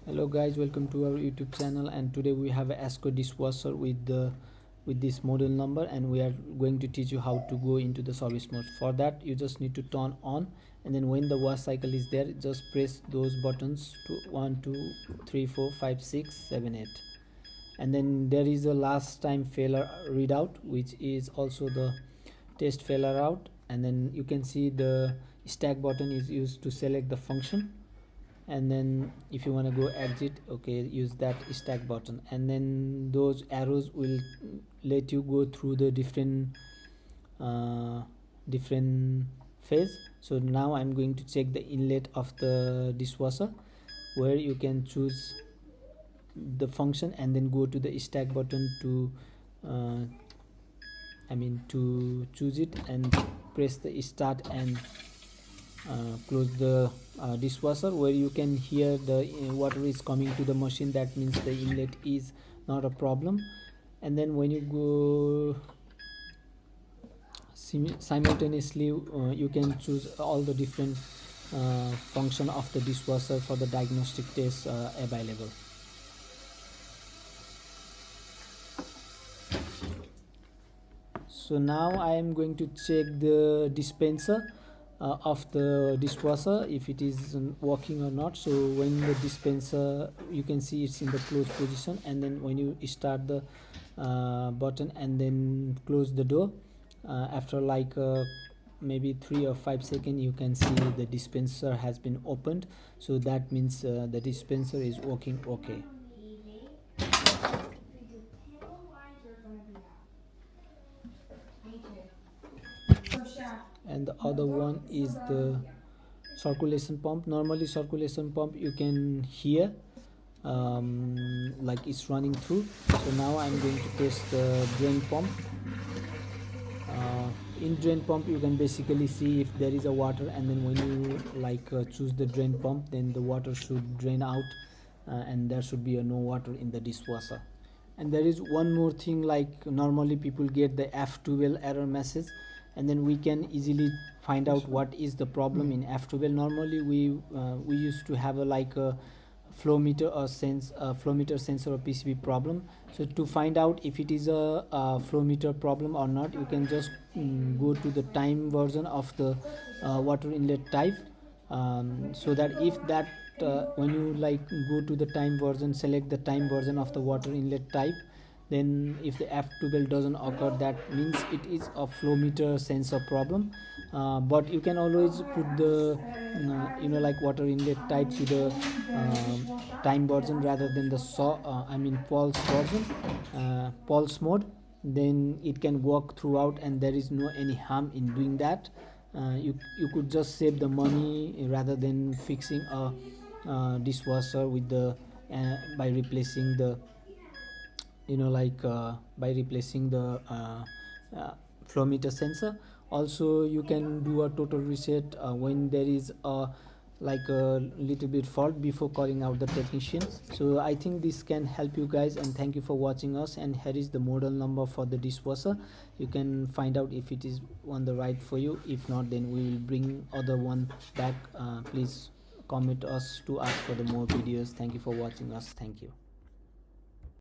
Hello guys, welcome to our YouTube channel, and today we have a Asko dishwasher with this model number, and we are going to teach you how to go into the service mode. For that, you just need to turn on, and then when the wash cycle is there, just press those buttons to 1 2 3 4 5 6 7 8, and then there is a last time failure readout, which is also the test failure out. And then you can see the stack button is used to select the function, and then if you want to go exit, okay, use that stack button, and then those arrows will let you go through the different phase. So now I'm going to check the inlet of the dishwasher, where you can choose the function and then go to the stack button to to choose it, and press the start and close the dishwasher, where you can hear the water is coming to the machine. That means the inlet is not a problem. And then when you go simultaneously, you can choose all the different function of the dishwasher for the diagnostic test available. So now I am going to check the dispenser of the dishwasher, if it is working or not. So when the dispenser, you can see it's in the closed position, and then when you start the button and then close the door, after like maybe 3 or 5 seconds, you can see the dispenser has been opened. So that means the dispenser is working okay. And the other one is the circulation pump. Normally circulation pump you can hear like it's running through. So now I'm going to test the drain pump. In drain pump you can basically see if there is a water, and then when you choose the drain pump, then the water should drain out, and there should be no water in the dishwasher. And there is one more thing, like normally people get the f12 error message, and then we can easily find out what is the problem in f12. Normally we used to have a flow meter or flow meter sensor or PCB problem. So to find out if it is a flow meter problem or not, you can just go to the time version of the water inlet type, so that if that when you go to the time version, select the time version of the water inlet type, then if the f12 doesn't occur, that means it is a flow meter sensor problem. But you can always put the water inlet type to the time version rather than the pulse version, pulse mode. Then it can work throughout, and there is no any harm in doing that. You could just save the money rather than fixing a dishwasher with the by replacing the flow meter sensor. Also, you can do a total reset when there is a little bit fault before calling out the technician. So I think this can help you guys, and thank you for watching us. And here is the model number for the dishwasher. You can find out if it is on the right for you. If not, then we will bring other one back. Please comment us to ask for the more videos. Thank you for watching us. Thank you.